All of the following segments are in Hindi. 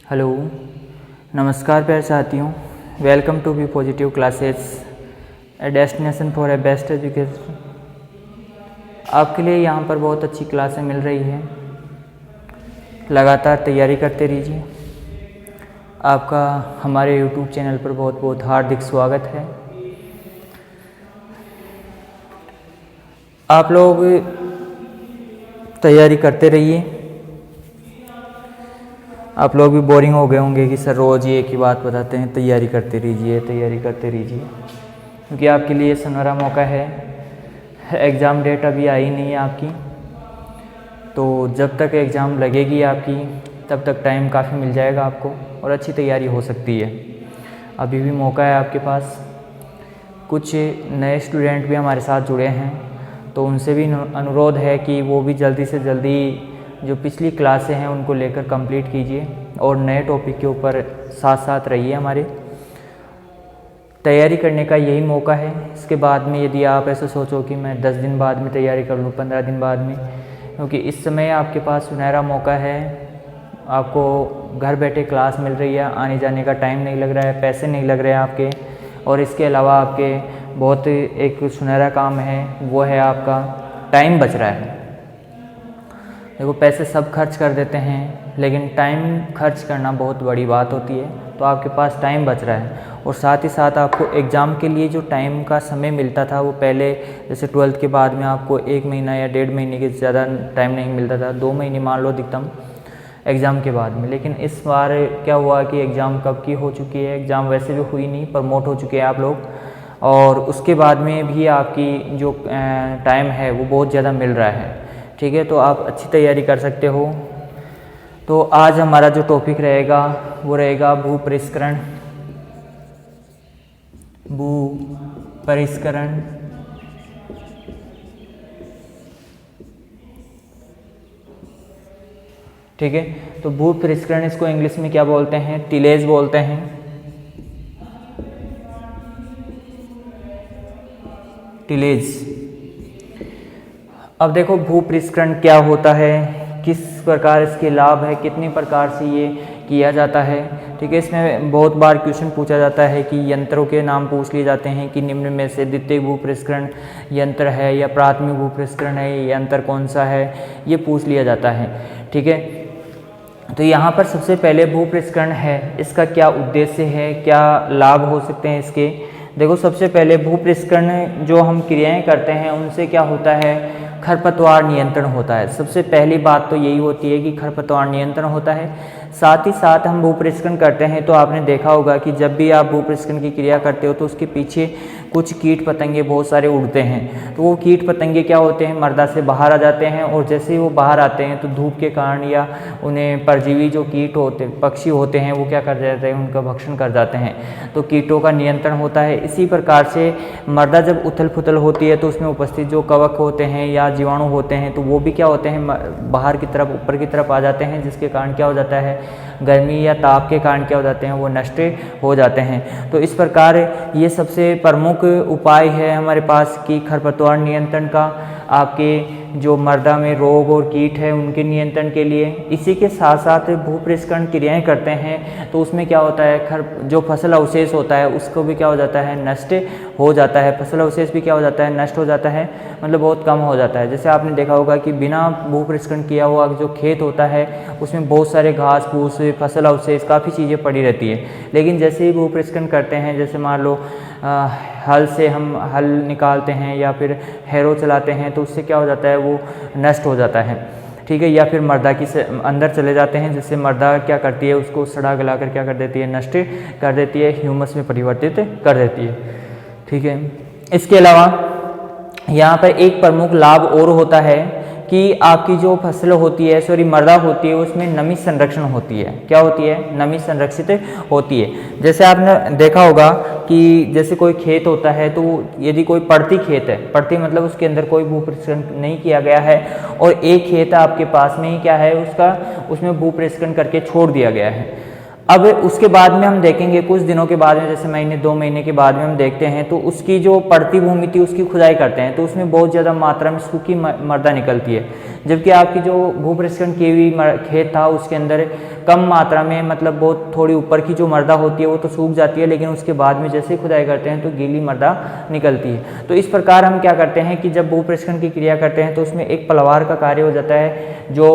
हेलो, नमस्कार प्यारे साथियों। Welcome to be positive classes, a destination for a best education. आपके लिए यहाँ पर बहुत अच्छी क्लासें मिल रही हैं, लगातार तैयारी करते रहिए। आपका हमारे YouTube चैनल पर बहुत बहुत हार्दिक स्वागत है। आप लोग तैयारी करते रहिए। आप लोग भी बोरिंग हो गए होंगे कि सर रोज़ ही एक ही बात बताते हैं, तैयारी करते रहिए, क्योंकि आपके लिए सुनहरा मौका है। एग्ज़ाम डेट अभी आई नहीं है आपकी, तो जब तक एग्ज़ाम लगेगी आपकी तब तक टाइम काफ़ी मिल जाएगा आपको और अच्छी तैयारी हो सकती है। अभी भी मौका है आपके पास। कुछ नए स्टूडेंट भी हमारे साथ जुड़े हैं, तो उनसे भी अनुरोध है कि वो भी जल्दी से जल्दी जो पिछली क्लासें हैं उनको लेकर कंप्लीट कीजिए और नए टॉपिक के ऊपर साथ साथ रहिए। हमारे तैयारी करने का यही मौका है। इसके बाद में यदि आप ऐसा सोचो कि मैं 10 दिन बाद में तैयारी कर लूँ, 15 दिन बाद में, क्योंकि इस समय आपके पास सुनहरा मौका है। आपको घर बैठे क्लास मिल रही है, आने जाने का टाइम नहीं लग रहा है, पैसे नहीं लग रहे हैं आपके, और इसके अलावा आपके बहुत एक सुनहरा काम है, वो है आपका टाइम बच रहा है। देखो, पैसे सब खर्च कर देते हैं, लेकिन टाइम खर्च करना बहुत बड़ी बात होती है। तो आपके पास टाइम बच रहा है, और साथ ही साथ आपको एग्ज़ाम के लिए जो टाइम का समय मिलता था, वो पहले जैसे 12th के बाद में आपको 1 महीना या 1.5 महीने के ज़्यादा टाइम नहीं मिलता था, 2 महीने मान लो अधिकतम एग्ज़ाम के बाद में। लेकिन इस बार क्या हुआ कि एग्ज़ाम कब की हो चुकी है, एग्ज़ाम वैसे भी हुई नहीं, प्रमोट हो चुके हैं आप लोग, और उसके बाद में भी आपकी जो टाइम है वो बहुत ज़्यादा मिल रहा है। ठीक है, तो आप अच्छी तैयारी कर सकते हो। तो आज हमारा जो टॉपिक रहेगा वो रहेगा भूपरिष्करण। ठीक है, तो भूपरिष्करण इसको इंग्लिश में क्या बोलते हैं? टिलेज बोलते हैं। टिलेज। अब देखो, भूपरिष्करण क्या होता है, किस प्रकार इसके लाभ है, कितनी प्रकार से ये किया जाता है। ठीक है, इसमें बहुत बार क्वेश्चन पूछा जाता है कि यंत्रों के नाम पूछ लिए जाते हैं कि निम्न में से द्वितीय भूपरिष्करण यंत्र है या प्राथमिक भूपरिष्करण है, ये यंत्र कौन सा है, ये पूछ लिया जाता है। ठीक है, तो यहाँ पर सबसे पहले भूपरिष्करण है, इसका क्या उद्देश्य है, क्या लाभ हो सकते हैं इसके। देखो, सबसे पहले भूपरिष्करण जो हम क्रियाएं करते हैं उनसे क्या होता है, खरपतवार नियंत्रण होता है। सबसे पहली बात तो यही होती है कि खरपतवार नियंत्रण होता है। साथ ही साथ हम भूपरिष्करण करते हैं तो आपने देखा होगा कि जब भी आप भूपरिष्करण की क्रिया करते हो तो उसके पीछे कुछ कीट पतंगे बहुत सारे उड़ते हैं। तो वो कीट पतंगे क्या होते हैं, मृदा से बाहर आ जाते हैं, और जैसे ही वो बाहर आते हैं तो धूप के कारण या उन्हें परजीवी जो कीट होते, पक्षी होते हैं, वो क्या कर जाते हैं, उनका भक्षण कर जाते हैं। तो कीटों का नियंत्रण होता है। इसी प्रकार से मृदा जब उथल पुथल होती है तो उसमें उपस्थित जो कवक होते हैं या जीवाणु होते हैं, तो वो भी क्या होते हैं, बाहर की तरफ, ऊपर की तरफ आ जाते हैं, जिसके कारण क्या हो जाता है, गर्मी या ताप के कारण क्या हो जाते हैं, वो नष्ट हो जाते हैं। तो इस प्रकार ये सबसे प्रमुख उपाय है हमारे पास कि खरपतवार नियंत्रण का, आपके जो मृदा में रोग और कीट है उनके नियंत्रण के लिए। इसी के साथ साथ भूपरिष्करण क्रियाएं करते हैं तो उसमें क्या होता है, जो फसल अवशेष होता है उसको भी क्या हो जाता है, नष्ट हो जाता है। फसल अवशेष भी क्या हो जाता है, नष्ट हो जाता है, मतलब बहुत कम हो जाता है। जैसे आपने देखा होगा कि बिना भूपरिष्करण किया हुआ जो खेत होता है उसमें बहुत सारे घास फूस, फसल अवशेष, काफ़ी चीज़ें पड़ी रहती है। लेकिन जैसे ही भूपरिष्करण करते हैं, जैसे मान लो हल से हम हल निकालते हैं या फिर हैरो चलाते हैं, तो उससे क्या हो जाता है, वो नष्ट हो जाता है। ठीक है, या फिर मृदा की से अंदर चले जाते हैं, जिससे मृदा क्या करती है, उसको सड़ा गला कर क्या कर देती है, नष्ट कर देती है, ह्यूमस में परिवर्तित कर देती है। ठीक है, इसके अलावा यहाँ पर एक प्रमुख लाभ और होता है कि आपकी जो फसल होती है, मृदा होती है, उसमें नमी संरक्षण होती है। क्या होती है, नमी संरक्षित होती है। जैसे आपने देखा होगा कि जैसे कोई खेत होता है, तो यदि कोई पड़ती खेत है, पड़ती मतलब उसके अंदर कोई भूपरिष्करण नहीं किया गया है, और एक खेत आपके पास में ही क्या है उसका, उसमें भूपरिष्करण करके छोड़ दिया गया है। अब उसके बाद में हम देखेंगे कुछ दिनों के बाद में, जैसे महीने 2 महीने के बाद में हम देखते हैं तो उसकी जो पड़ती भूमि थी उसकी खुदाई करते हैं तो उसमें बहुत ज़्यादा मात्रा में सूखी मृदा निकलती है, जबकि आपकी जो भूपरिष्करण की हुई खेत था उसके अंदर कम मात्रा में, मतलब बहुत थोड़ी ऊपर की जो मृदा होती है वो तो सूख जाती है, लेकिन उसके बाद में जैसे ही खुदाई करते हैं तो गीली मृदा निकलती है। तो इस प्रकार हम क्या करते हैं कि जब भूपरिष्करण की क्रिया करते हैं तो उसमें एक पलवार का कार्य हो जाता है, जो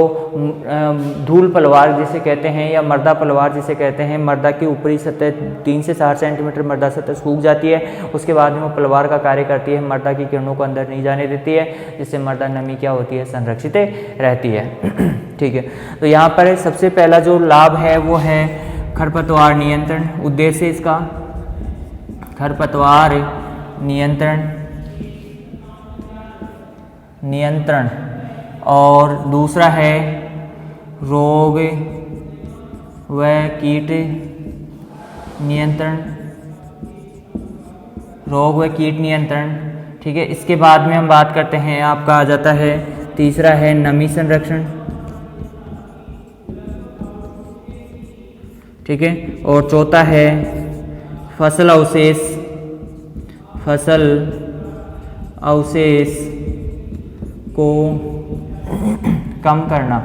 धूल पलवार जिसे कहते हैं या मृदा पलवार जिसे कहते हैं। मृदा की ऊपरी सतह 3 से 4 सेंटीमीटर मृदा सतह सूख जाती है, उसके बाद में वो पलवार का कार्य करती है, मृदा की किरणों को अंदर नहीं जाने देती है, जिससे मृदा नमी क्या होती है, संरक्षित रहती है। ठीक है, तो यहाँ पर सबसे पहला जो लाभ है वो है खरपतवार नियंत्रण। उद्देश्य इसका खरपतवार नियंत्रण और दूसरा है रोग व कीट नियंत्रण। ठीक है, इसके बाद में हम बात करते हैं, आपका आ जाता है तीसरा है नमी संरक्षण। ठीक है, और चौथा है फसल अवशेष को कम करना।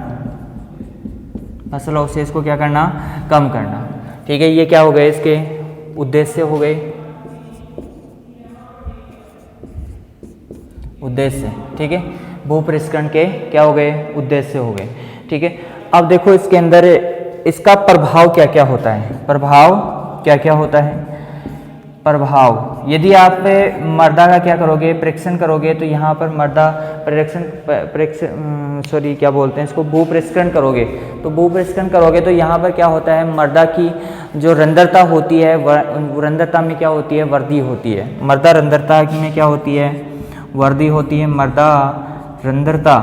फसल अवशेष को क्या करना, कम करना। ठीक है, ये क्या हो गए, इसके उद्देश्य हो गए, उद्देश्य। ठीक है, भूपरिष्करण के क्या हो गए, उद्देश्य हो गए। ठीक है, अब देखो इसके अंदर इसका प्रभाव क्या क्या होता है, प्रभाव क्या क्या होता है। प्रभाव, यदि आप मृदा का क्या करोगे, परीक्षण करोगे, तो यहाँ पर मृदा क्या बोलते हैं इसको, भूपरिष्करण करोगे। तो भूपरिष्करण करोगे तो यहाँ पर क्या होता है, मृदा की जो रंध्रता होती है, रंध्रता में क्या होती है, वृद्धि होती है। मृदा रंध्रता में क्या होती है, वृद्धि होती है। मृदा रंध्रता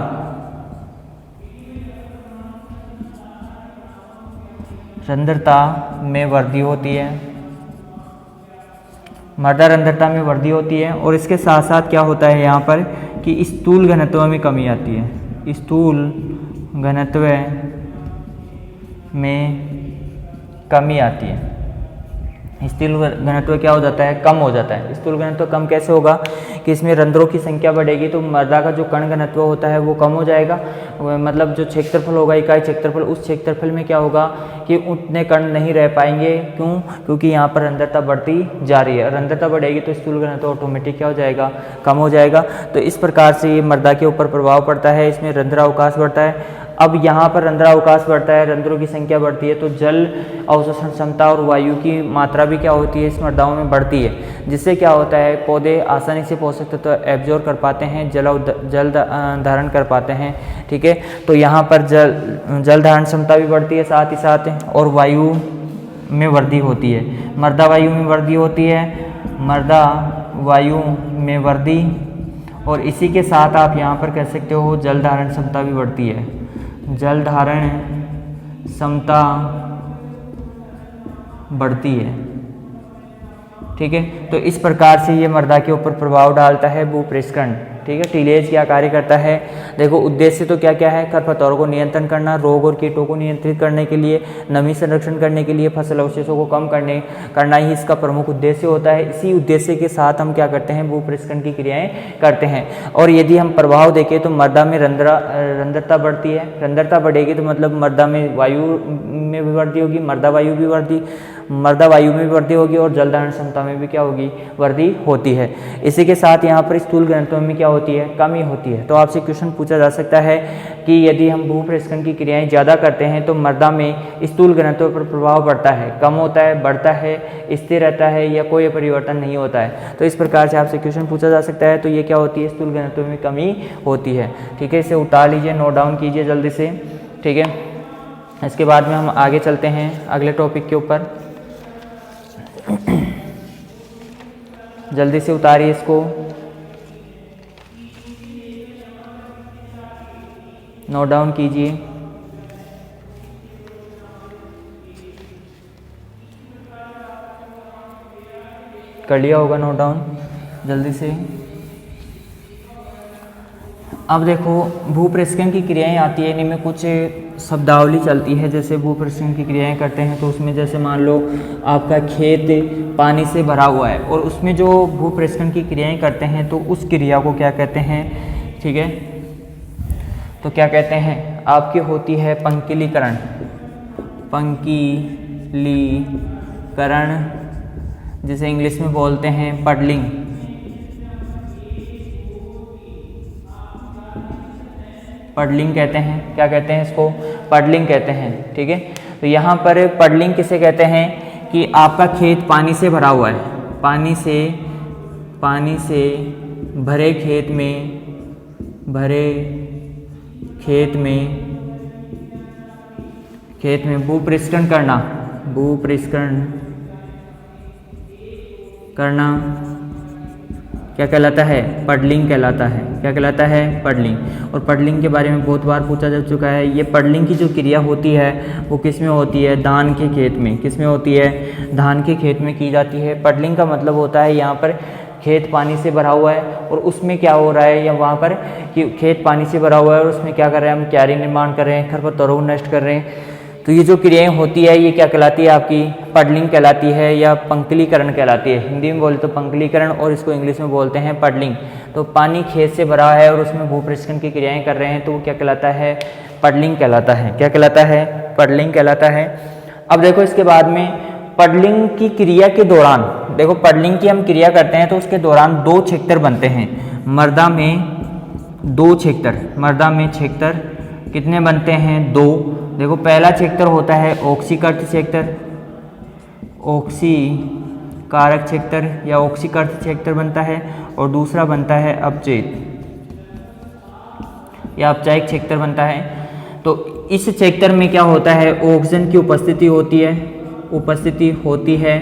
में वृद्धि होती है, मृदा रंध्रता में वृद्धि होती है। और इसके साथ साथ क्या होता है यहाँ पर कि स्थूल घनत्व में कमी आती है, स्थूल घनत्व में कमी आती है। स्थूल घनत्व क्या हो जाता है, कम हो जाता है। स्थूल घनत्व कम कैसे होगा कि इसमें रंध्रों की संख्या बढ़ेगी तो मृदा का जो कण घनत्व होता है वो कम हो जाएगा, मतलब जो क्षेत्रफल होगा, इकाई क्षेत्रफल, उस क्षेत्रफल में क्या होगा कि उतने कण नहीं रह पाएंगे। क्यों, क्योंकि यहाँ पर रंध्रता बढ़ती जा रही है। रंध्रता बढ़ेगी तो स्थूल घनत्व ऑटोमेटिक क्या हो जाएगा, कम हो जाएगा। तो इस प्रकार से ये मृदा के ऊपर प्रभाव पड़ता है, इसमें रंध्रावकाश बढ़ता है। अब यहाँ पर रंध्रावकाश बढ़ता है, रंध्रों की संख्या बढ़ती है तो जल अवशोषण क्षमता और वायु की मात्रा भी क्या होती है, इस मृदाओं में बढ़ती है, जिससे क्या होता है, पौधे आसानी से पोषक तत्व एब्जॉर्ब कर पाते हैं, जल धारण कर पाते हैं। ठीक है, तो यहाँ पर जल धारण क्षमता भी बढ़ती है साथ ही साथ, और वायु में वृद्धि होती है, मृदा वायु में वृद्धि होती है, मृदा वायु में वृद्धि। और इसी के साथ आप यहाँ पर कह सकते हो जल धारण क्षमता भी बढ़ती है, जल धारण क्षमता बढ़ती है। ठीक है, तो इस प्रकार से ये मृदा के ऊपर प्रभाव डालता है भूपरिष्करण। ठीक है, टीलेज क्या कार्य करता है, देखो उद्देश्य तो क्या क्या है, खरपतवारों को नियंत्रण करना, रोग और कीटों को नियंत्रित करने के लिए, नमी संरक्षण करने के लिए, फसल अवशेषों को कम करना ही इसका प्रमुख उद्देश्य होता है। इसी उद्देश्य के साथ हम क्या करते हैं, भूपरिष्करण की क्रियाएं करते हैं। और यदि हम प्रभाव देखें तो मृदा में रंध्रता बढ़ती है, रंध्रता बढ़ेगी तो मतलब मृदा में वायु में भी वृद्धि होगी, मृदा वायु में भी वृद्धि होगी, और जल धारण क्षमता में भी क्या होगी, वृद्धि होती है। इसी के साथ यहाँ पर स्थूल घनत्व में क्या होती है, कमी होती है। तो आपसे क्वेश्चन पूछा जा सकता है कि यदि हम भूपरिष्करण की क्रियाएं ज़्यादा करते हैं तो मृदा में स्थूल घनत्व पर प्रभाव पड़ता है, कम होता है, बढ़ता है, स्थिर रहता है, या कोई परिवर्तन नहीं होता है। तो इस प्रकार से आपसे क्वेश्चन पूछा जा सकता है। तो ये क्या होती है, स्थूल घनत्व में कमी होती है। ठीक है, इसे उतार लीजिए, नोट डाउन कीजिए जल्दी से। ठीक है, इसके बाद में हम आगे चलते हैं अगले टॉपिक के ऊपर। जल्दी से उतारिए इसको, नोट डाउन कीजिए। कर लिया होगा नोट डाउन जल्दी से। अब देखो भूपृष्ठकरण की क्रियाएं आती है, इनमें कुछ शब्दावली चलती है। जैसे भूपृष्ठकरण की क्रियाएं करते हैं तो उसमें जैसे मान लो आपका खेत पानी से भरा हुआ है और उसमें जो भूपृष्ठकरण की क्रियाएं करते हैं तो उस क्रिया को क्या कहते हैं, ठीक है, तो क्या कहते हैं आपकी होती है पंकिलीकरण। पंकिलीकरण जिसे इंग्लिश में बोलते हैं पडलिंग। पडलिंग कहते हैं, क्या कहते हैं इसको, पडलिंग कहते हैं, ठीक है। तो यहाँ पर पडलिंग किसे कहते हैं कि आपका खेत पानी से भरा हुआ है, पानी से भरे खेत में भूपृष्ठकरण करना क्या कहलाता है, पडलिंग कहलाता है। क्या कहलाता है, पडलिंग। और पडलिंग के बारे में बहुत बार पूछा जा चुका है। ये पडलिंग की जो क्रिया होती है वो किस में होती है, धान के खेत में। किस में होती है, धान के खेत में की जाती है। पडलिंग का मतलब होता है यहाँ पर खेत पानी से भरा हुआ है और उसमें क्या हो रहा है, या वहाँ पर कि खेत पानी से भरा हुआ है और उसमें क्या कर रहे हैं, हम क्यारी निर्माण कर रहे हैं, खरपतवारों को नष्ट कर रहे हैं। तो ये जो क्रियाएं होती है ये क्या कहलाती है, आपकी पडलिंग कहलाती है या पंकिलीकरण कहलाती है। हिंदी में बोले तो पंकिलीकरण और इसको इंग्लिश में बोलते हैं पडलिंग। तो पानी खेत से भरा है और उसमें भूपृष्ठकरण की क्रियाएं कर रहे हैं तो वो क्या कहलाता है, पडलिंग कहलाता है। क्या कहलाता है, पडलिंग कहलाता है। अब देखो इसके बाद में पडलिंग की क्रिया के दौरान, देखो पडलिंग की हम क्रिया करते हैं तो उसके दौरान 2 क्षेत्र बनते हैं। मर्दा में 2 क्षेत्र कितने बनते हैं, 2। देखो पहला क्षेत्र होता है ऑक्सीकर्त क्षेत्र, ऑक्सीकारक क्षेत्र या ऑक्सीकर्त क्षेत्र बनता है, और दूसरा बनता है अपचयित या अपचायक क्षेत्र बनता है। तो इस क्षेत्र में क्या होता है, ऑक्सीजन की उपस्थिति होती है।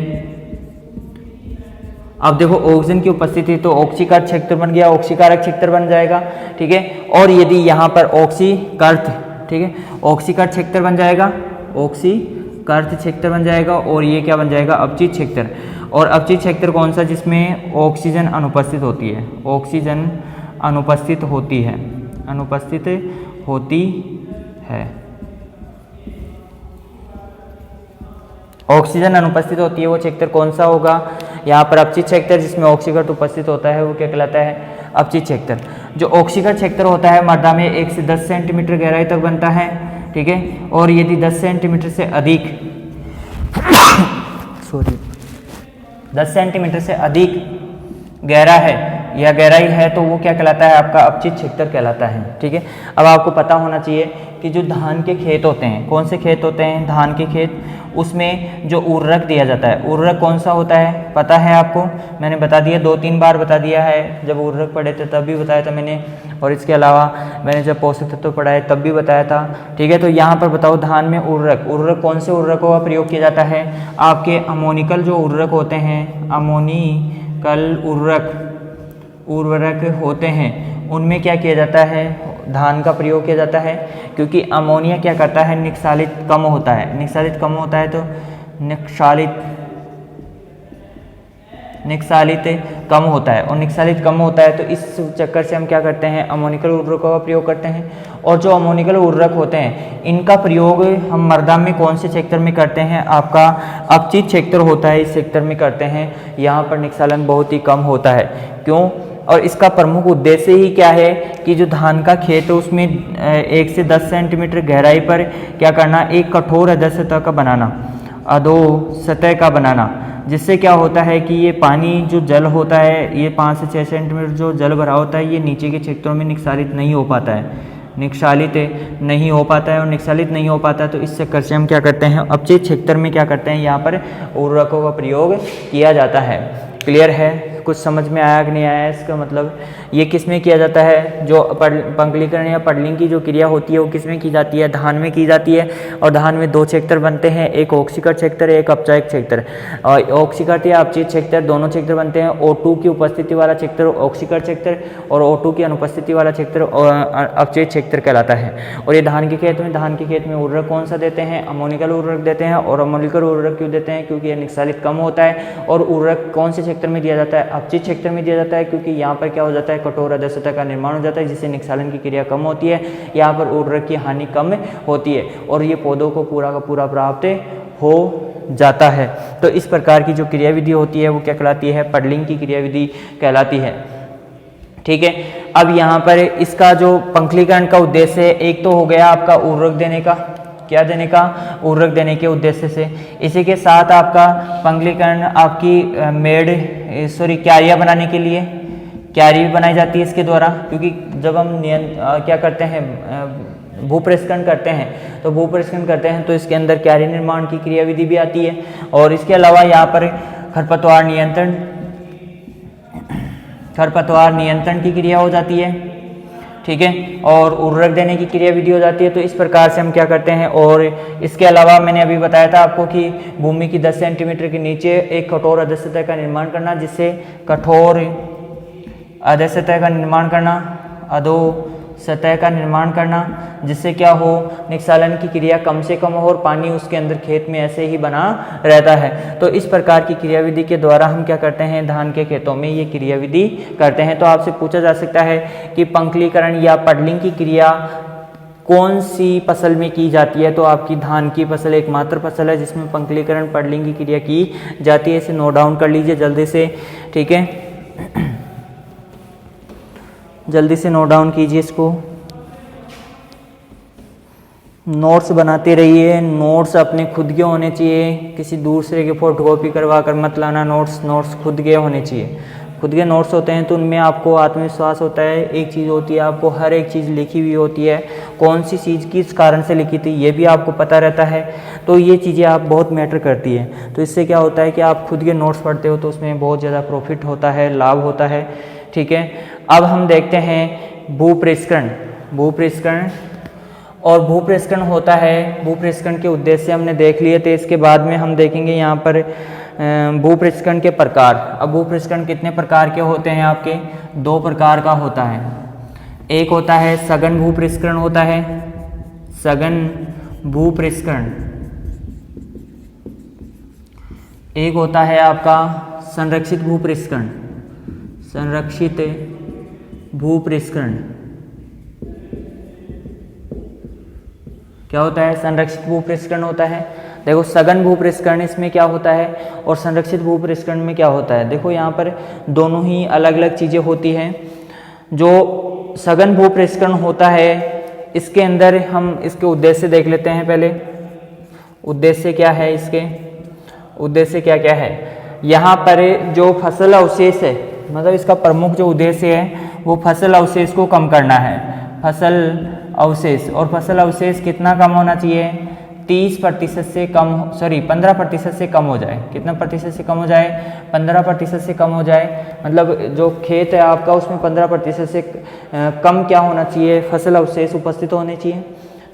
अब देखो ऑक्सीजन की उपस्थिति तो ऑक्सीकर्त क्षेत्र बन गया, ऑक्सीकारक क्षेत्र बन जाएगा, ठीक है। और यदि यहाँ पर ऑक्सीकर्त, ठीक है, ऑक्सीकर्त क्षेत्र बन जाएगा, ऑक्सीकर्त क्षेत्र बन जाएगा, और ये क्या बन जाएगा, अपचित क्षेत्र। और अपचित क्षेत्र कौन सा, जिसमें ऑक्सीजन अनुपस्थित होती है, ऑक्सीजन अनुपस्थित होती है। ऑक्सीजन अनुपस्थित होती है, वो क्षेत्र कौन सा होगा, यहाँ पर अपचित क्षेत्र जिसमें ऑक्सीकरण उपस्थित होता है वो क्या कहलाता है, अपचित क्षेत्र। जो ऑक्सीकरण क्षेत्र होता है मर्दा में 1 से 10 सेंटीमीटर गहराई तक बनता है, ठीक है। और यदि 10 सेंटीमीटर से अधिक 10 सेंटीमीटर से अधिक गहरा है या गहराई है तो वो क्या कहलाता है, आपका अपचित क्षेत्र कहलाता है, ठीक है। अब आपको पता होना चाहिए कि जो धान के खेत होते हैं, कौन से खेत होते हैं, धान के खेत, उसमें जो उर्वरक दिया जाता है, उर्वरक कौन सा होता है, पता है आपको, मैंने बता दिया, 2-3 बार बता दिया है। जब उर्वरक पढ़े थे तब भी बताया था मैंने, और इसके अलावा मैंने जब पोषक तत्व पढ़ाए तब भी बताया था, ठीक है। तो यहाँ पर बताओ धान में उर्वरक कौन से उर्वरकों का प्रयोग किया जाता है, आपके अमोनिकल जो उर्वरक होते हैं, अमोनिकल उर्वरक होते हैं, उनमें क्या किया जाता है, धान का प्रयोग किया जाता है। क्योंकि अमोनिया क्या करता है, निक्षालित कम होता है तो निक्षालित कम होता है, और निक्षालित कम होता है तो इस चक्कर से हम क्या करते हैं, अमोनिकल उर्वरकों का प्रयोग करते हैं। और जो अमोनिकल उर्वरक होते हैं इनका प्रयोग हम मृदा में कौन से क्षेत्र में करते हैं, आपका अपचित क्षेत्र होता है, इस क्षेत्र में करते हैं। यहाँ पर निक्षालन बहुत ही कम होता है। क्यों, और इसका प्रमुख उद्देश्य ही क्या है कि जो धान का खेत है उसमें 1 से 10 सेंटीमीटर गहराई पर क्या करना, एक कठोर अधोसतह का बनाना, जिससे क्या होता है कि ये पानी जो जल होता है, ये 5 से 6 सेंटीमीटर जो जल भरा होता है, ये नीचे के क्षेत्रों में निक्षालित नहीं हो पाता है, और निक्षालित नहीं हो पाता तो इस चक्कर से हम क्या करते हैं, अपचित क्षेत्र में क्या करते हैं, यहाँ पर उर्वरकों का प्रयोग किया जाता है। क्लियर है, कुछ समझ में आया कि नहीं आया, इसका मतलब ये किस में किया जाता है, जो पंकिलीकरण या पडलिंग की जो क्रिया होती है वो किस में की जाती है, धान में की जाती है। और धान में 2 क्षेत्र बनते हैं, एक ऑक्सीकरण क्षेत्र, एक अपचायक क्षेत्र। और ऑक्सीकरण या अपचित क्षेत्र दोनों क्षेत्र बनते हैं। O2 की उपस्थिति वाला क्षेत्र ऑक्सीकरण क्षेत्र, और O2 की अनुपस्थिति वाला क्षेत्र अपचित क्षेत्र कहलाता है। और ये धान के खेत में उर्वरक कौन सा देते हैं, अमोनिकल उर्वरक देते हैं। और अमोनिकल उर्वरक क्यों देते हैं, क्योंकि ये निक्षालित कम होता है। और उर्वरक कौन से क्षेत्र में दिया जाता है, अपचित क्षेत्र में दिया जाता है, क्योंकि यहाँ पर क्या हो जाता है, कठोर अधः सतह का निर्माण हो जाता है, जिससे निक्षालन की क्रिया कम होती है, यहाँ पर उर्वरक की हानि कम होती है और ये पौधों को पूरा का पूरा प्राप्त हो जाता है। तो इस प्रकार की जो क्रियाविधि होती है वो क्या कहलाती है, पडलिंग की क्रियाविधि कहलाती है। ठीक है, अब यहाँ पर इसका जो पंखलीकरण का उद्देश्य है, एक तो हो गया आपका उर्वरक देने का, क्या देने का, उर्वरक देने के उद्देश्य से। इसी के साथ आपका पंखलीकरण आपकी क्यारियाँ बनाने के लिए, क्यारी भी बनाई जाती है इसके द्वारा, क्योंकि जब हम क्या करते हैं, भूपरिष्करण करते हैं, तो भूपरिष्करण करते हैं तो इसके अंदर क्यारी निर्माण की क्रियाविधि भी आती है। और इसके अलावा यहाँ पर खरपतवार नियंत्रण की क्रिया हो जाती है। ठीक है, और उर्वरक देने की क्रियाविधि हो जाती है। तो इस प्रकार से हम क्या करते हैं। और इसके अलावा मैंने अभी बताया था आपको कि भूमि की 10 सेंटीमीटर के नीचे एक कठोर अधः सतह का निर्माण करना, जिससे कठोर अधः सतह का निर्माण करना, अधो सतह का निर्माण करना, जिससे क्या हो, निक्षालन की क्रिया कम से कम हो और पानी उसके अंदर खेत में ऐसे ही बना रहता है। तो इस प्रकार की क्रियाविधि के द्वारा हम क्या करते हैं, धान के खेतों में ये क्रियाविधि करते हैं। तो आपसे पूछा जा सकता है कि पंखलीकरण या पडलिंग की क्रिया कौन सी फसल में की जाती है। तो आपकी धान की फसल एकमात्र फसल है जिसमें पंखलीकरण पडलिंग की क्रिया की जाती है। इसे नोट डाउन कर लीजिए जल्दी से। ठीक है, जल्दी से नोट डाउन कीजिए इसको, नोट्स बनाते रहिए। नोट्स अपने खुद के होने चाहिए, किसी दूसरे के फोटोकॉपी करवा कर मत लाना। नोट्स खुद के होने चाहिए। खुद के नोट्स होते हैं तो उनमें आपको आत्मविश्वास होता है। एक चीज़ होती है, आपको हर एक चीज़ लिखी हुई होती है, कौन सी चीज़ किस कारण से लिखी थी ये भी आपको पता रहता है। तो ये चीज़ें आप बहुत मैटर करती है। तो इससे क्या होता है कि आप खुद के नोट्स पढ़ते हो तो उसमें बहुत ज़्यादा प्रॉफिट होता है, लाभ होता है। ठीक है, अब हम देखते हैं भूपरिष्करण। और भूपरिष्करण होता है, भूपरिष्करण के उद्देश्य हमने देख लिए थे। इसके बाद में हम देखेंगे यहाँ पर भूपरिष्करण के प्रकार। अब भूपरिष्करण कितने प्रकार के होते हैं आपके, 2 प्रकार का होता है। एक होता है सघन भूपरिष्करण होता है, सघन भूपरिष्करण। एक होता है आपका संरक्षित भूपरिष्करण, संरक्षित भूपरिष्करण। क्या होता है, संरक्षित भूपरिष्करण होता है। देखो सघन भूपरिष्करण इसमें क्या होता है और संरक्षित भूपरिष्करण में क्या होता है। देखो यहाँ पर दोनों ही अलग अलग चीज़ें होती हैं। जो सघन भूपरिष्करण होता है इसके अंदर हम इसके उद्देश्य देख लेते हैं पहले। उद्देश्य क्या है इसके, उद्देश्य क्या क्या है। यहाँ पर जो फसल अवशेष है, मतलब इसका प्रमुख जो उद्देश्य है वो फसल अवशेष को कम करना है। फसल अवशेष, और फसल अवशेष कितना कम होना चाहिए, 30% से कम, 15% से कम हो जाए। कितना प्रतिशत से कम हो जाए, 15% से कम हो जाए। मतलब जो खेत है आपका उसमें 15% से कम क्या होना चाहिए, फसल अवशेष उपस्थित होने चाहिए।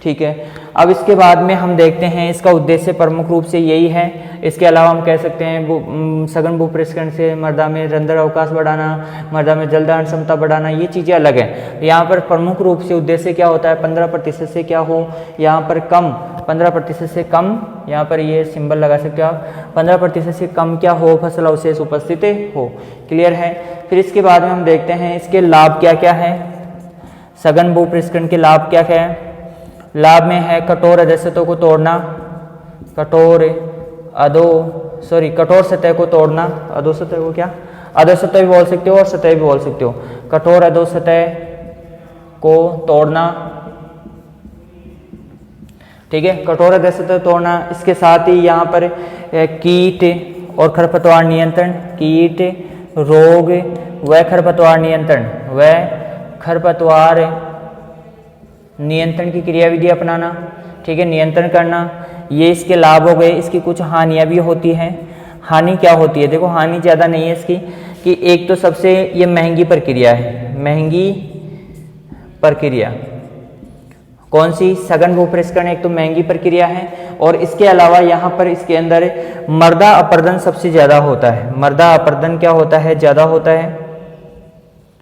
ठीक है, अब इसके बाद में हम देखते हैं इसका उद्देश्य प्रमुख रूप से यही है। इसके अलावा हम कह सकते हैं सघन भूपरिष्करण से मृदा में रंध्र अवकाश बढ़ाना, मृदा में जलदान क्षमता बढ़ाना, ये चीज़ें अलग है। यहाँ पर प्रमुख रूप से उद्देश्य क्या होता है, 15% से क्या हो, यहाँ पर कम, 15% से कम, यहाँ पर ये सिंबल लगा सकते हो आप, 15% से कम क्या हो, फसल अवशेष उपस्थित हो। क्लियर है। फिर इसके बाद में हम देखते हैं इसके लाभ क्या क्या है। सघन भूपरिष्करण के लाभ क्या क्या है। लाभ में है कठोर अधोसतह को तोड़ना, कठोर सतह को तोड़ना। अधोसतह को क्या, अधोसतह भी बोल सकते हो और सतह भी बोल सकते हो। कठोर अधोसतह को तोड़ना, ठीक है, कठोर अधोसतह तोड़ना। इसके साथ ही यहाँ पर कीट और खरपतवार नियंत्रण, कीट रोग व खरपतवार नियंत्रण की क्रियाविधि अपनाना। ठीक है, नियंत्रण करना, ये इसके लाभ हो गए। इसकी कुछ हानियां भी होती हैं। हानि क्या होती है, देखो हानि ज़्यादा नहीं है इसकी, कि एक तो सबसे ये महंगी प्रक्रिया है। महंगी प्रक्रिया कौन सी, सघन भूपरिष्करण एक तो महंगी प्रक्रिया है, और इसके अलावा यहाँ पर इसके अंदर मृदा अपरदन सबसे ज़्यादा होता है। मृदा अपरदन क्या होता है, ज़्यादा होता है।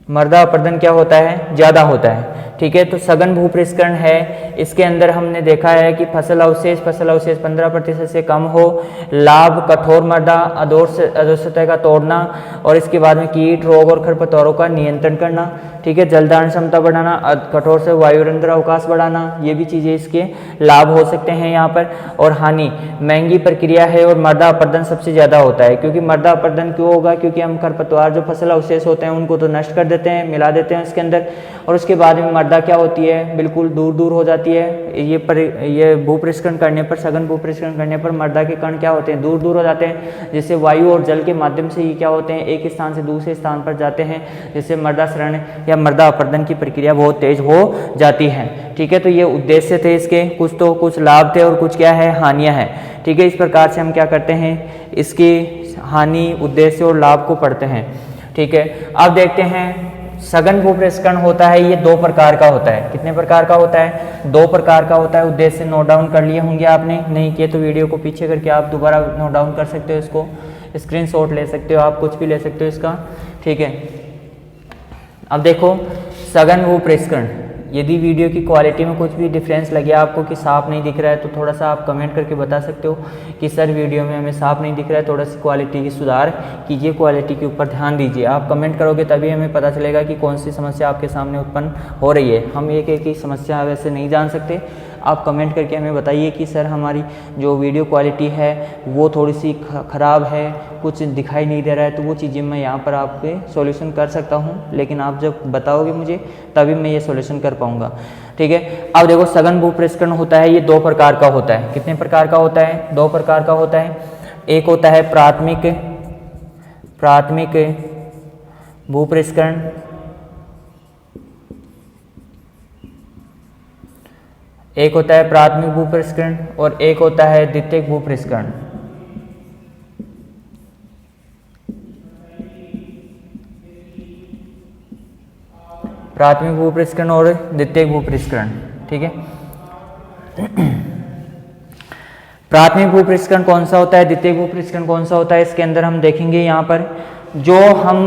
मृदा अपरदन क्या होता है, ज़्यादा होता है। ठीक है। तो सघन भूपृष्ठकरण है, इसके अंदर हमने देखा है कि फसल अवशेष 15% से कम हो, लाभ कठोर मृदा अधोसतह का तोड़ना, और इसके बाद में कीट रोग और खरपतवारों का नियंत्रण करना, ठीक है। जलधारण क्षमता बढ़ाना, कठोर से वायुरंध्र अवकाश बढ़ाना, ये भी चीज़ें इसके लाभ हो सकते हैं यहाँ पर। और हानि महंगी प्रक्रिया है और मृदा अपरदन सबसे ज़्यादा होता है। क्योंकि मृदा अपरदन क्यों होगा? क्योंकि हम खरपतवार जो फसल अवशेष होते हैं उनको तो नष्ट कर देते हैं, मिला देते हैं इसके अंदर, और उसके बाद में मृदा क्या होती है, बिल्कुल दूर दूर हो जाती है। ये भूपृष्ठकरण करने पर, सघन भूपृष्ठकरण करने पर मृदा के कण क्या होते हैं, दूर दूर हो जाते हैं, जिससे वायु और जल के माध्यम से ये क्या होते हैं, एक स्थान से दूसरे स्थान पर जाते हैं, जिससे मृदा क्षरण या मृदा अपरदन की प्रक्रिया बहुत तेज हो जाती है, ठीक है। तो ये उद्देश्य थे इसके, कुछ लाभ थे और कुछ क्या है, हानियां हैं, ठीक है। इस प्रकार से हम क्या करते हैं, इसकी हानि, उद्देश्य और लाभ को पढ़ते हैं, ठीक है। अब देखते हैं सघन भूपृष्ठकरण होता है, ये 2 प्रकार का होता है। कितने प्रकार का होता है? 2 प्रकार का होता है। उद्देश्य नोट डाउन कर लिए होंगे आपने, नहीं किए तो वीडियो को पीछे करके आप दोबारा नोट डाउन कर सकते हो, इसको स्क्रीनशॉट ले सकते हो, आप कुछ भी ले सकते हो इसका, ठीक है। अब देखो सघन भूपृष्ठकरण, यदि वीडियो की क्वालिटी में कुछ भी डिफरेंस लगे आपको कि साफ नहीं दिख रहा है, तो थोड़ा सा आप कमेंट करके बता सकते हो कि सर वीडियो में हमें साफ नहीं दिख रहा है, थोड़ा सी क्वालिटी की सुधार कीजिए, क्वालिटी के ऊपर ध्यान दीजिए। आप कमेंट करोगे तभी हमें पता चलेगा कि कौन सी समस्या आपके सामने उत्पन्न हो रही है। हम एक एक ही समस्या वैसे नहीं जान सकते, आप कमेंट करके हमें बताइए कि सर हमारी जो वीडियो क्वालिटी है वो थोड़ी सी ख़राब है, कुछ दिखाई नहीं दे रहा है, तो वो चीज़ें मैं यहाँ पर आपके सॉल्यूशन कर सकता हूँ, लेकिन आप जब बताओगे मुझे तभी मैं ये सॉल्यूशन कर पाऊँगा, ठीक है। अब देखो सघन भूपृष्ठकरण होता है, ये 2 प्रकार का होता है। कितने प्रकार का होता है? 2 प्रकार का होता है। एक होता है प्राथमिक भूपृष्ठकरण, एक होता है प्राथमिक भूपृष्ठकरण और एक होता है द्वितीयक भूपृष्ठकरण। प्राथमिक भूपृष्ठकरण और द्वितीयक भूपृष्ठकरण, ठीक है। प्राथमिक भूपृष्ठकरण कौन सा होता है, द्वितीयक भूपृष्ठकरण कौन सा होता है, इसके अंदर हम देखेंगे यहाँ पर जो हम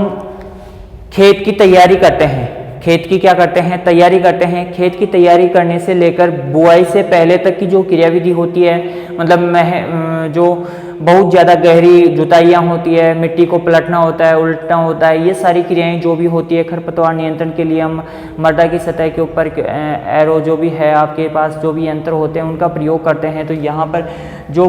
खेत की तैयारी करते हैं, खेत की क्या करते हैं, तैयारी करते हैं। खेत की तैयारी करने से लेकर बुआई से पहले तक की जो क्रियाविधि होती है, मतलब जो बहुत ज़्यादा गहरी जुताइयाँ होती है, मिट्टी को पलटना होता है, उल्टना होता है, ये सारी क्रियाएं जो भी होती है खरपतवार नियंत्रण के लिए हम मृदा की सतह के ऊपर एरो जो भी है आपके पास, जो भी यंत्र होते हैं उनका प्रयोग करते हैं। तो यहाँ पर जो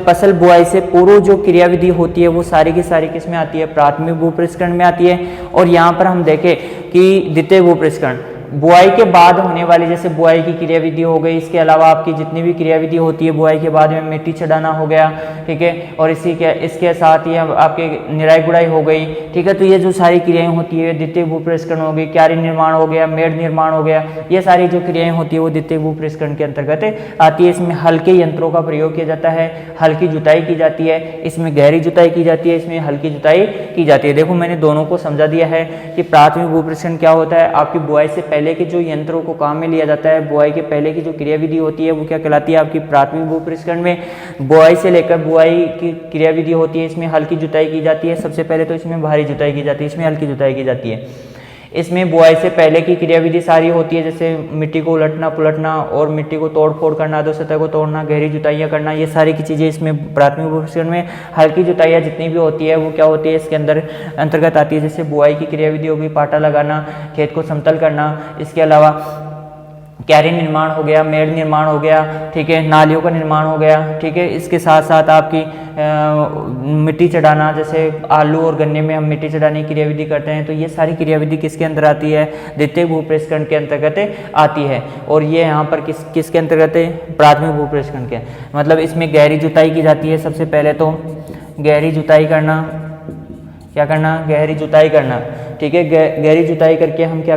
फसल बुआई से पूर्व जो क्रियाविधि होती है वो सारी की सारी किस में आती है, प्राथमिक भूपृष्ठकरण में आती है। और यहाँ पर हम देखें कि द्वितीय भूपृष्ठकरण बुआई के बाद होने वाली, जैसे बुआई की क्रियाविधि हो गई, इसके अलावा आपकी जितनी भी क्रियाविधि होती है बुआई के बाद में मिट्टी चढ़ाना हो गया, ठीक है, और इसके साथ ही आपके निराई गुड़ाई हो गई, ठीक है। तो ये जो सारी क्रियाएं होती है द्वितीय भूपृष्ठकरण हो गई, क्यारी निर्माण हो गया, मेड़ निर्माण हो गया, ये सारी जो क्रियाएं होती है वो द्वितीय भूपृष्ठकरण के अंतर्गत आती है। इसमें हल्के यंत्रों का प्रयोग किया जाता है, हल्की जुताई की जाती है, इसमें गहरी जुताई की जाती है, इसमें हल्की जुताई की जाती है। देखो मैंने दोनों को समझा दिया है कि प्राथमिक भूपृष्ठकरण क्या होता है, आपकी बुआई से पहले के जो यंत्रों को काम में लिया जाता है, बुआई के पहले की जो क्रियाविधि होती है वो क्या कहलाती है, आपकी प्राथमिक भूपृष्ठकरण में बुआई से लेकर बुआई की क्रियाविधि होती है, इसमें हल्की जुताई की जाती है। सबसे पहले तो इसमें भारी जुताई की जाती है, इसमें हल्की जुताई की जाती है। इसमें बुआई से पहले की क्रियाविधि सारी होती है, जैसे मिट्टी को उलटना पुलटना और मिट्टी को तोड़ फोड़ करना, अधोसतह को तोड़ना, गहरी जुताइयाँ करना, ये सारी की चीज़ें इसमें प्राथमिक भूपृष्ठकरण में। हल्की जुताइयाँ जितनी भी होती है वो क्या होती है, इसके अंतर्गत आती है। जैसे बुआई की क्रियाविधि होगी, पाटा लगाना, खेत को समतल करना, इसके अलावा क्यारी निर्माण हो गया, मेड़ निर्माण हो गया, ठीक है, नालियों का निर्माण हो गया, ठीक है। इसके साथ साथ आपकी मिट्टी चढ़ाना, जैसे आलू और गन्ने में हम मिट्टी चढ़ाने की क्रियाविधि करते हैं, तो ये सारी क्रियाविधि किसके अंदर आती है, द्वितीय भूपृष्ठकरण के अंतर्गत आती है। और ये यहाँ पर किसके अंतर्गत है, प्राथमिक भूपृष्ठकरण के, मतलब इसमें गहरी जुताई की जाती है। सबसे पहले तो गहरी जुताई करना, क्या करना, गहरी जुताई करना, ठीक है। गहरी जुताई करके हम क्या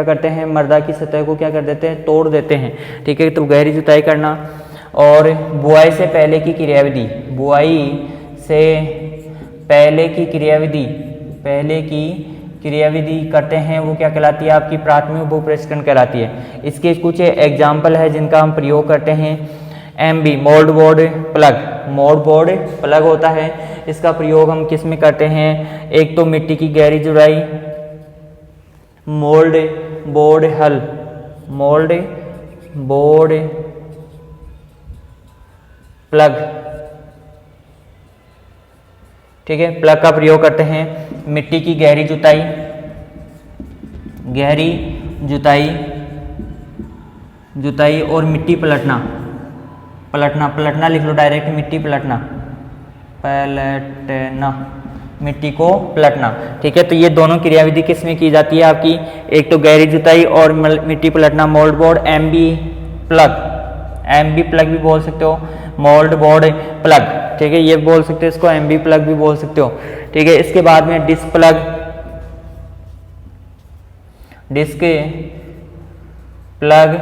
करते हैं, मृदा की सतह को क्या कर देते हैं, तोड़ देते हैं, ठीक है। तो गहरी जुताई करना। और बुआई से पहले की क्रियाविधि, बुआई से पहले की क्रियाविधि करते हैं वो क्या कहलाती है, आपकी प्राथमिक भूपृष्ठकरण कहलाती है। इसके कुछ एग्जाम्पल है जिनका हम प्रयोग करते हैं। MB मोल्ड बोर्ड प्लग होता है, इसका प्रयोग हम किस में करते हैं, एक तो मिट्टी की गहरी जुताई, मोल्ड बोर्ड हल, मोल्ड बोर्ड प्लग, ठीक है, प्लग का प्रयोग करते हैं। मिट्टी की गहरी जुताई, गहरी जुताई, जुताई और मिट्टी पलटना, पलटना, पलटना लिख लो डायरेक्ट, मिट्टी पलटना, पलटना, मिट्टी को पलटना, ठीक है। तो ये दोनों क्रियाविधि किस में की जाती है आपकी, एक तो गहरी जुताई और मिट्टी पलटना। Mould board MB plug, MB plug भी बोल सकते हो, मोल्ड बोर्ड प्लग, ठीक है, ये बोल सकते हो, इसको एमबी प्लग भी बोल सकते हो, ठीक है। इसके बाद में disk plug, disk plug,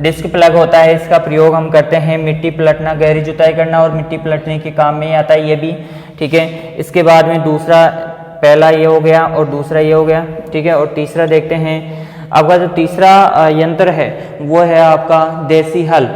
disk plug होता है, इसका प्रयोग हम करते हैं मिट्टी पलटना, गहरी जुताई करना और मिट्टी पलटने के काम में आता है ये भी, ठीक है। इसके बाद में दूसरा, पहला ये हो गया और दूसरा ये हो गया, ठीक है। और तीसरा देखते हैं, आपका जो तीसरा यंत्र है वो है आपका देसी हल,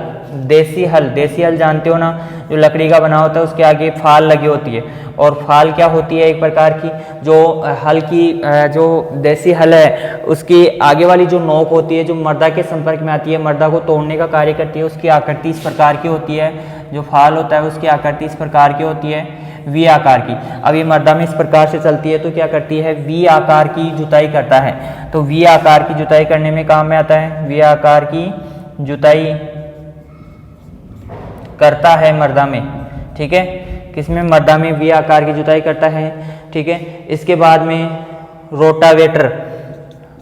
देसी हल, देसी हल जानते हो ना, जो लकड़ी का बना होता है, उसके आगे फाल लगी होती है, और फाल क्या होती है, एक प्रकार की जो हल की जो देसी हल है उसकी आगे वाली जो नोक होती है, जो मर्दा के संपर्क में आती है, मर्दा को तोड़ने का कार्य करती है, उसकी आकृति इस प्रकार की होती है, जो फाल होता है उसकी आकृति इस प्रकार की होती है, वी आकार की। अब ये मर्दा में इस प्रकार से चलती है तो क्या करती है, वी आकार की जुताई करता है, तो वी आकार की जुताई करने में काम में आता है, वी आकार की जुताई करता है मर्दा में, ठीक है, किसमें, मर्दा में वी आकार की जुताई करता है, ठीक है। इसके बाद में रोटावेटर,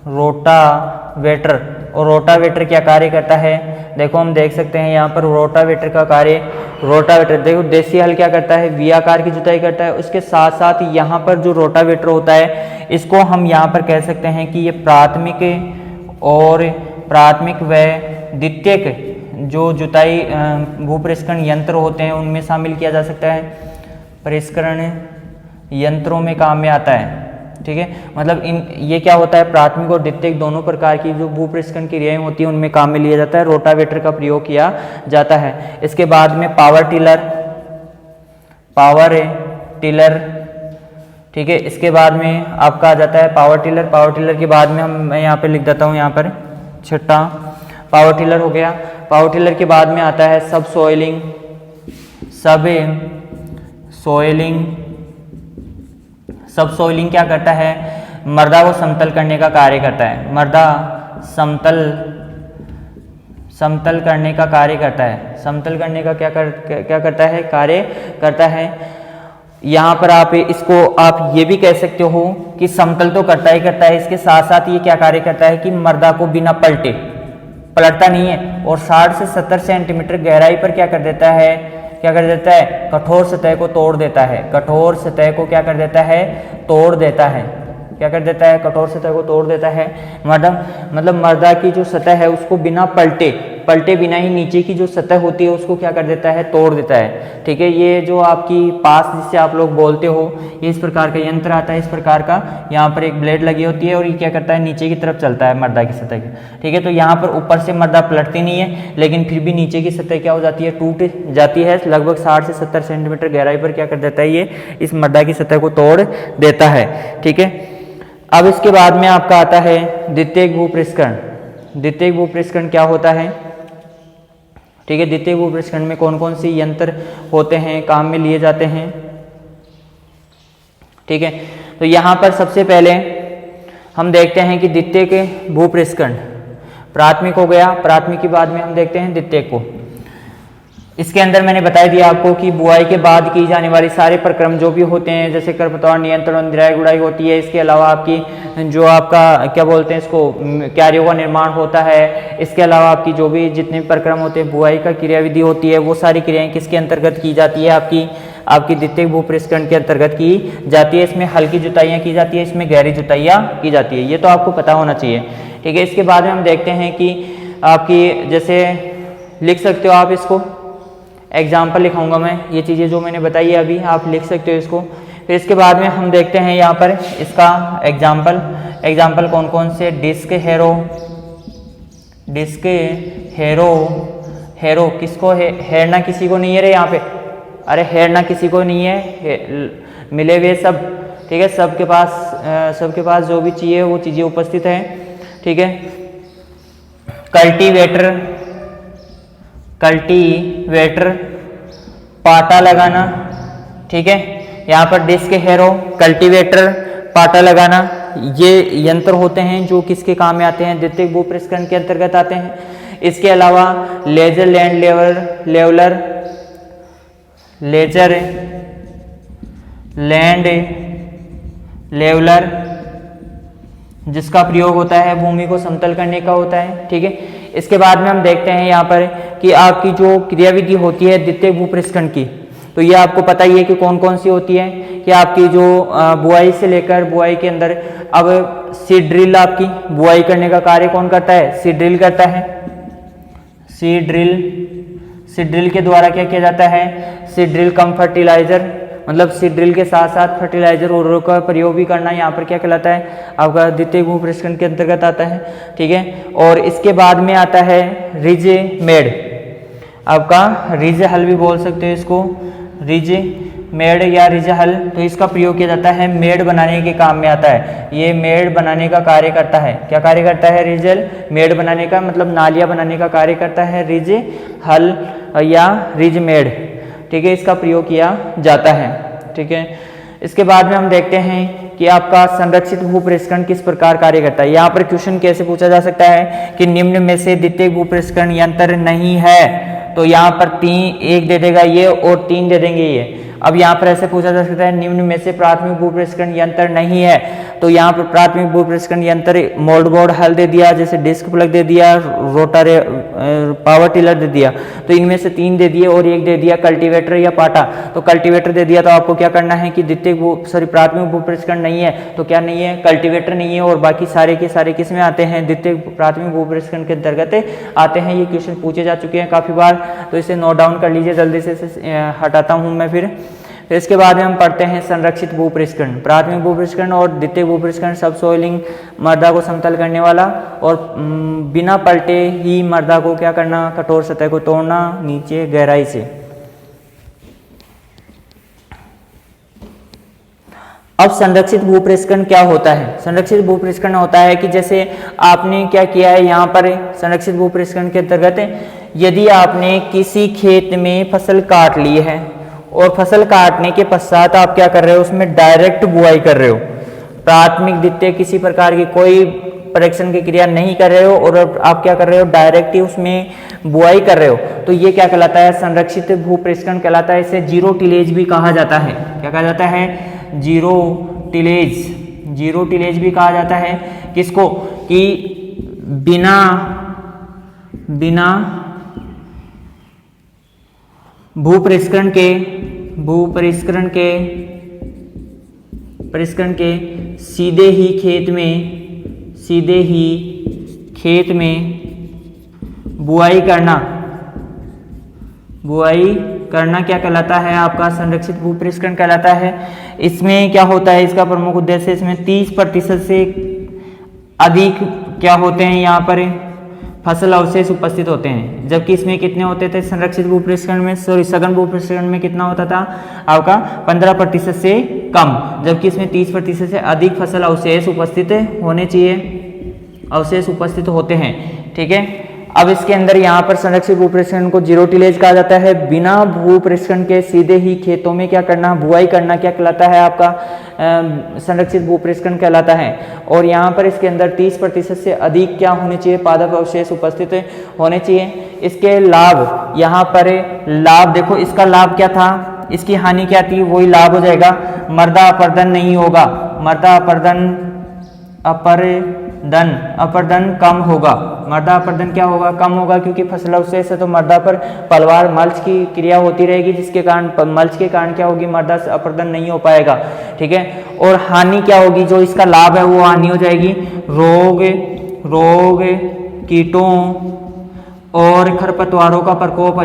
रोटावेटर, और रोटावेटर क्या कार्य करता है, देखो हम देख सकते हैं यहाँ पर रोटावेटर का कार्य, रोटावेटर देखो देसी हल क्या करता है, वी आकार की जुताई करता है, उसके साथ साथ यहाँ पर जो रोटावेटर होता है इसको हम यहाँ पर कह सकते हैं कि ये प्राथमिक और प्राथमिक व द्वितीयक जो जुताई भूपरिष्करण यंत्र होते हैं उनमें शामिल किया जा सकता है, परिष्करण यंत्रों में काम में आता है, ठीक है। मतलब ये क्या होता है, प्राथमिक और द्वितीयक दोनों प्रकार की जो भूपरिष्करण क्रियाएं होती हैं उनमें काम में लिया जाता है, रोटावेटर का प्रयोग किया जाता है। इसके बाद में पावर टिलर, पावर टिलर, ठीक है। इसके बाद में आपका आ जाता है पावर टिलर, पावर टिलर के बाद में मैं यहाँ पे लिख देता हूँ, यहाँ पर छठा पावर टिलर हो गया। पावर टिलर के बाद में आता है सब सोइलिंग, सब सोइलिंग, सब सोइलिंग क्या करता है, मर्दा को समतल करने का कार्य करता है, मर्दा समतल करने का कार्य करता है, समतल करने का क्या करता है, कार्य करता है। यहाँ पर आप इसको आप ये भी कह सकते हो कि समतल तो करता ही करता है, इसके साथ साथ ये क्या कार्य करता है कि मर्दा को बिना पलटता नहीं है, और 60 से 70 सेंटीमीटर गहराई पर क्या कर देता है, क्या कर देता है, कठोर सतह को तोड़ देता है, कठोर सतह को क्या कर देता है, तोड़ देता है, क्या कर देता है, कठोर सतह को तोड़ देता है। मतलब मर्दा की जो सतह है उसको बिना पलटे बिना ही नीचे की जो सतह होती है उसको क्या कर देता है, तोड़ देता है, ठीक है। ये जो आपकी पास जिससे आप लोग बोलते हो, ये इस प्रकार का यंत्र आता है, इस प्रकार का, यहाँ पर एक ब्लेड लगी होती है और ये क्या करता है, नीचे की तरफ चलता है मर्दा की सतह की, ठीक है। तो यहाँ पर ऊपर से मर्दा पलटती नहीं है, लेकिन फिर भी नीचे की सतह क्या हो जाती है, टूट जाती है, लगभग 60 से 70 सेंटीमीटर गहराई पर क्या कर देता है, ये इस मर्दा की सतह को तोड़ देता है, ठीक है। अब इसके बाद में आपका आता है द्वितीयक भूपरिष्करण। द्वितीयक भूपरिष्करण क्या होता है, ठीक है। द्वितीयक भूपरिष्करण में कौन कौन से यंत्र होते हैं, काम में लिए जाते हैं, ठीक है। तो यहाँ पर सबसे पहले हम देखते हैं कि द्वितीयक भूपरिष्करण, प्राथमिक हो गया, प्राथमिक के बाद में हम देखते हैं द्वितीयक को। इसके अंदर मैंने बता दिया आपको कि बुआई के बाद की जाने वाली सारे प्रक्रम जो भी होते हैं, जैसे खरपतवार नियंत्रण और निराई गुड़ाई होती है, इसके अलावा आपकी जो आपका क्या बोलते हैं इसको, क्यारियों का निर्माण होता है, इसके अलावा आपकी जो भी जितने प्रक्रम होते हैं, बुआई का क्रियाविधि होती है, वो सारी क्रियाएं किसके अंतर्गत की जाती है, आपकी द्वितीयक भूपरिष्करण के अंतर्गत की जाती है। इसमें हल्की जुताइयाँ की जाती है, इसमें गहरी जुताइयाँ की जाती है, ये तो आपको पता होना चाहिए, ठीक है। इसके बाद में हम देखते हैं कि आपकी जैसे लिख सकते हो आप इसको, एग्जाम्पल लिखाऊंगा मैं, ये चीज़ें जो मैंने बताई है अभी आप लिख सकते हो इसको। फिर इसके बाद में हम देखते हैं यहाँ पर इसका एग्जाम्पल कौन कौन से, डिस्क हेरो किसको है, हेरना किसी को नहीं है रे यहाँ पे, अरे हेरना किसी को नहीं है, मिले हुए सब, ठीक है, सबके पास जो भी चाहिए वो चीज़ें उपस्थित हैं, ठीक है। कल्टीवेटर, पाटा लगाना, ठीक है। यहाँ पर डिस्क हैरो, कल्टीवेटर, पाटा लगाना, ये यंत्र होते हैं जो किसके काम में आते हैं, द्वितीयक भू पृष्ठकरण के अंतर्गत आते हैं। इसके अलावा लेजर लैंड लेवलर जिसका प्रयोग होता है भूमि को समतल करने का होता है, ठीक है। इसके बाद में हम देखते हैं यहाँ पर कि आपकी जो क्रियाविधि होती है द्वितीयक भू पृष्ठकरण की, तो ये आपको पता ही है कि कौन कौन सी होती है कि आपकी जो बुआई से लेकर बुआई के अंदर, अब सीड ड्रिल, आपकी बुआई करने का कार्य कौन करता है, सीड ड्रिल करता है। सीड ड्रिल के द्वारा क्या किया जाता है, सीड ड्रिल कम फर्टिलाइजर, मतलब सीड ड्रिल के साथ साथ फर्टिलाइजर उर्वरकों का प्रयोग भी करना यहाँ पर क्या कहलाता है, आपका द्वितीयक भू पृष्ठकरण के अंतर्गत आता है, ठीक है। और इसके बाद में आता है रिज मेड, आपका रिज हल भी बोल सकते हो इसको, रिज मेड या रिज हल, तो इसका प्रयोग किया जाता है मेड बनाने के काम में आता है। ये मेड बनाने का कार्य करता है, क्या कार्य करता है, रिजल मेड बनाने का, मतलब नालियाँ बनाने का कार्य करता है रिज हल या रिज मेड, ठीक है। इसका प्रयोग किया जाता है, ठीक है। इसके बाद में हम देखते हैं कि आपका संरक्षित भू पृष्ठकरण किस प्रकार कार्य करता है। यहाँ पर क्वेश्चन कैसे पूछा जा सकता है कि निम्न में से द्वितीयक भू पृष्ठकरण यंत्र नहीं है, तो यहाँ पर 1 दे देगा ये और 3 दे देंगे ये। अब यहाँ पर ऐसे पूछा जा सकता है निम्न में से प्राथमिक भू पृष्ठकरण यंत्र नहीं है, तो यहाँ पर प्राथमिक भू पृष्ठकरण यंत्र मोल्ड बोर्ड हल दे दिया, जैसे डिस्क प्लग दे दिया, रोटर पावर टिलर दे दिया, तो इनमें से 3 दे दिए और 1 दे दिया कल्टीवेटर या पाटा। तो कल्टीवेटर दे दिया तो आपको क्या करना है कि प्राथमिक भू पृष्ठकरण नहीं है, तो क्या नहीं है, कल्टीवेटर नहीं है, और बाकी सारे के सारे किस में आते हैं, द्वितीयक प्राथमिक भू पृष्ठकरण के अंतर्गत आते हैं। ये क्वेश्चन पूछे जा चुके हैं काफी बार, तो इसे नोट डाउन कर लीजिए, जल्दी से हटाता हूँ मैं फिर इसके बाद में हम पढ़ते हैं संरक्षित भू पृष्ठकरण, प्राथमिक भू पृष्ठकरण और द्वितीयक भू पृष्ठकरण सब सोइलिंग, मृदा को समतल करने वाला, और बिना पलटे ही मृदा को क्या करना, कठोर सतह को तोड़ना नीचे गहराई से। अब संरक्षित भू पृष्ठकरण क्या होता है, संरक्षित भू पृष्ठकरण होता है कि जैसे आपने क्या किया है यहाँ पर संरक्षित भू पृष्ठकरण के अंतर्गत, यदि आपने किसी खेत में फसल काट ली है और फसल काटने के पश्चात आप क्या कर रहे हो, उसमें डायरेक्ट बुआई कर रहे हो, प्राथमिक द्वितीयक किसी प्रकार की कोई परीक्षण की क्रिया नहीं कर रहे हो और आप क्या कर रहे हो, डायरेक्ट ही उसमें बुआई कर रहे हो, तो ये क्या कहलाता है, संरक्षित भू पृष्ठकरण कहलाता है। इसे जीरो टिलेज भी कहा जाता है, क्या कहा जाता है, जीरो टिलेज भी कहा जाता है। किसको, कि बिना भू पृष्ठकरण के सीधे ही खेत में बुआई करना क्या कहलाता है, आपका संरक्षित भू पृष्ठकरण कहलाता है। इसमें क्या होता है, इसका प्रमुख उद्देश्य, इसमें 30% से अधिक क्या होते हैं, यहाँ पर फसल अवशेष उपस्थित होते हैं, जबकि इसमें कितने होते थे संरक्षित भू पृष्ठकरण में, सघन भू पृष्ठकरण में कितना होता था आपका 15% से कम, जबकि इसमें 30% से अधिक फसल अवशेष उपस्थित होने चाहिए, अवशेष उपस्थित होते हैं, ठीक है। अब इसके अंदर यहाँ पर संरक्षित भू पृष्ठकरण को जीरो टिलेज कहा जाता है। बिना भू पृष्ठकरण के सीधे ही खेतों में क्या करना, बुआई करना क्या कहलाता है, आपका संरक्षित भू पृष्ठकरण कहलाता है। और यहाँ पर इसके अंदर 30% से अधिक क्या होने चाहिए, पादप अवशेष उपस्थित होने चाहिए। इसके लाभ, यहाँ पर लाभ देखो, इसका लाभ क्या था, इसकी हानि क्या थी, वही लाभ हो जाएगा, मृदा अपरदन नहीं होगा, मृदा अपरदन कम होगा, मृदा अपरदन क्या होगा, कम होगा, क्योंकि फसल अवशेष है तो मृदा पर पलवार मल्च की क्रिया होती रहेगी, जिसके कारण मल्च के कारण क्या होगी, मृदा अपरदन नहीं हो पाएगा, ठीक है। और हानि क्या होगी, जो इसका लाभ है वो हानि हो जाएगी, रोग कीटों और खरपतवारों का प्रकोप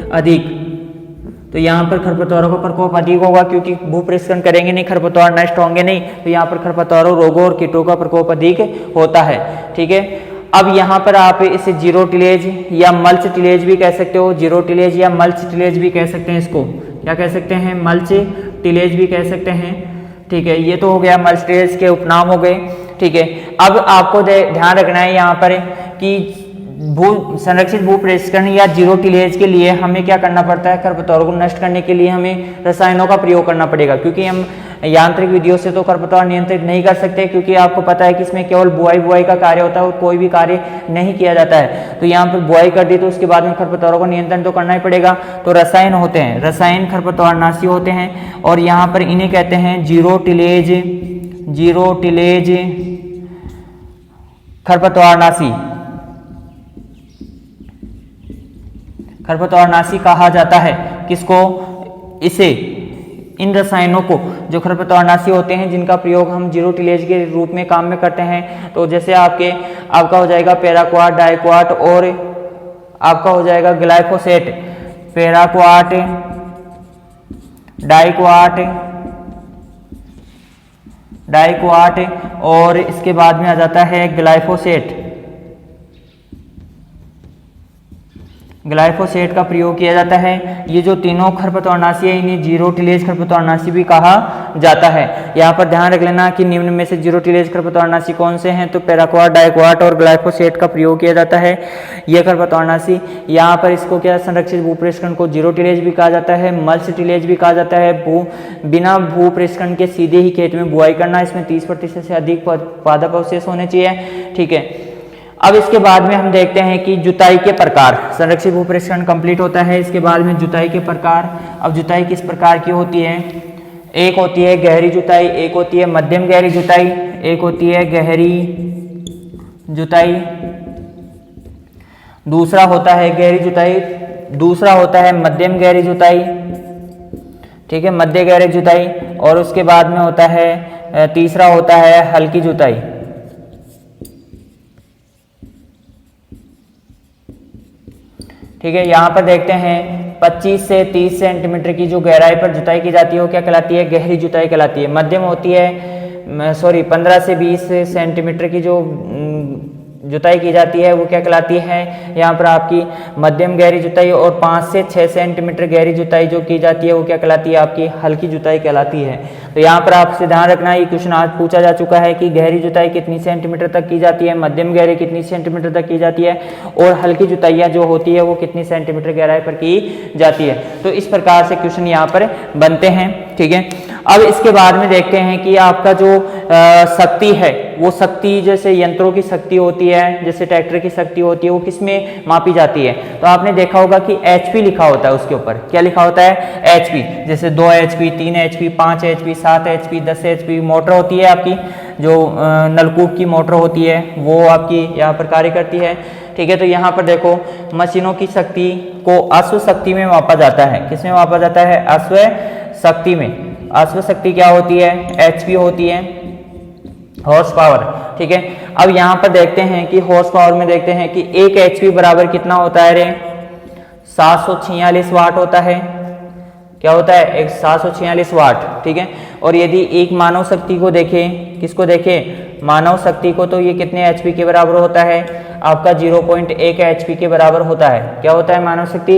अधिक, तो यहाँ पर खरपतवारों का प्रकोप अधिक होगा, क्योंकि भू पृष्ठकरण करेंगे नहीं, खरपतवार नष्ट होंगे नहीं, तो यहाँ पर खरपतवारों, रोगों और कीटों का प्रकोप अधिक होता है, ठीक है। अब यहाँ पर आप इसे जीरो टिलेज या मल्च टिलेज भी कह सकते हो, जीरो टिलेज या मल्च टिलेज भी कह सकते हैं, इसको क्या कह सकते हैं, मल्च टिलेज भी कह सकते हैं, ठीक है। ये तो हो गया मल्च टिलेज के उपनाम हो गए, ठीक है। अब आपको ध्यान रखना है यहाँ पर कि संरक्षित भू परिष्करण या जीरो टिलेज के लिए हमें क्या करना पड़ता है, खरपतवारों को नष्ट करने के लिए हमें रसायनों का प्रयोग करना पड़ेगा, क्योंकि हम यांत्रिक विधियों से तो खरपतवार नियंत्रित नहीं कर सकते, क्योंकि आपको पता है कि इसमें केवल बुआई का कार्य होता है और कोई भी कार्य नहीं किया जाता है। तो यहाँ पर बुआई कर दी तो उसके बाद में खरपतवारों को नियंत्रण तो करना ही पड़ेगा। तो रसायन होते हैं, रसायन खरपतवारनाशी होते हैं और यहाँ पर इन्हें कहते हैं जीरो टिलेज खरपतवारनाशी कहा जाता है। किसको? इसे, इन रसायनों को जो खरपतवारनाशी होते हैं जिनका प्रयोग हम जीरो टिलेज के रूप में काम में करते हैं। तो जैसे आपका हो जाएगा पैराक्वाट, डाइक्वाट और आपका हो जाएगा ग्लाइफोसेट, पैराक्वाट, डाइक्वाट और इसके बाद में आ जाता है ग्लाइफोसेट का प्रयोग किया जाता है। ये जो तीनों खरपतवारनाशी है इन्हें जीरो टिलेज खरपतवारनाशी भी कहा जाता है। यहाँ पर ध्यान रख लेना कि निम्न में से जीरो टिलेज खरपतवारनाशी कौन से हैं, तो पैराक्वाट, डाइक्वाट और ग्लाइफोसेट का प्रयोग किया जाता है। यह खरपतवारनाशी, यहाँ पर इसको क्या, संरक्षित भू परिष्करण को जीरो टिलेज भी कहा जाता है, मल्च टिलेज भी कहा जाता है। बिना भू परिष्करण के सीधे ही खेत में बुआई करना, इसमें 30% से अधिक पादप अवशेष होने चाहिए, ठीक है। अब इसके बाद में हम देखते हैं कि जुताई के प्रकार। संरक्षित भू परिष्करण कंप्लीट होता है, इसके बाद में जुताई के प्रकार। अब जुताई किस प्रकार की होती है? एक होती है गहरी जुताई, एक होती है मध्यम गहरी जुताई, एक होती है गहरी जुताई, दूसरा होता है गहरी जुताई, दूसरा होता है मध्यम गहरी जुताई, ठीक है, मध्य गहरी जुताई, और उसके बाद में होता है तीसरा होता है हल्की जुताई। ठीक है, यहाँ पर देखते हैं 25 से 30 सेंटीमीटर की जो गहराई पर जुताई की जाती है वो क्या कहलाती है? गहरी जुताई कहलाती है। मध्यम होती है 15 से 20 सेंटीमीटर की जो जुताई की जाती है वो क्या कहलाती है? यहाँ पर आपकी मध्यम गहरी जुताई, और 5 से 6 सेंटीमीटर गहरी जुताई जो की जाती है वो क्या कहलाती है? आपकी हल्की जुताई कहलाती है। तो यहाँ पर आपसे ध्यान रखना, ये क्वेश्चन आज पूछा जा चुका है कि गहरी जुताई कितनी सेंटीमीटर तक की जाती है, मध्यम गहरी कितनी सेंटीमीटर तक की जाती है, और हल्की जुताइयाँ जो होती है वो कितनी सेंटीमीटर गहराई पर की जाती है। तो इस प्रकार से क्वेश्चन यहाँ पर बनते हैं, ठीक है। अब इसके बाद में देखते हैं कि आपका जो शक्ति है वो शक्ति जैसे यंत्रों की शक्ति होती है, जैसे ट्रैक्टर की शक्ति होती है, वो किस में मापी जाती है? तो आपने देखा होगा कि HP लिखा होता है, उसके ऊपर क्या लिखा होता है? HP। जैसे 2 HP, 3 HP, 5 HP, 7 HP, 10 HP motor होती है आपकी, जो नलकूप की मोटर होती है वो आपकी यहाँ पर कार्य करती है, ठीक है। तो यहाँ पर देखो मशीनों की शक्ति को अश्व शक्ति में मापा जाता है। किस में मापा जाता है? अश्व शक्ति में। अश्व शक्ति क्या होती है? HP होती है, हॉर्स पावर, ठीक है। अब यहाँ पर देखते हैं कि हॉर्स पावर में देखते हैं कि 1 HP बराबर कितना होता है रे? 746 वाट होता है। क्या होता है? 746 वाट, ठीक है। और यदि एक मानव शक्ति को देखें, किसको देखें? मानव शक्ति को, तो ये कितने HP के बराबर होता है? आपका 0.1 HP के बराबर होता है। क्या होता है मानव शक्ति?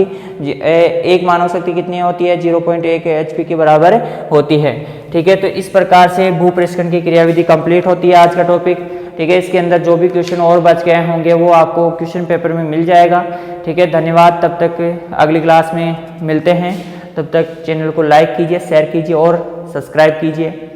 एक मानव शक्ति कितनी होती है? 0.1 HP के बराबर होती है, ठीक है। तो इस प्रकार से भू परिष्करण की क्रियाविधि कंप्लीट होती है आज का टॉपिक, ठीक है। इसके अंदर जो भी क्वेश्चन और बच गए होंगे वो आपको क्वेश्चन पेपर में मिल जाएगा, ठीक है। धन्यवाद, तब तक अगली क्लास में मिलते हैं। तब तक चैनल को लाइक कीजिए, शेयर कीजिए और सब्सक्राइब कीजिए।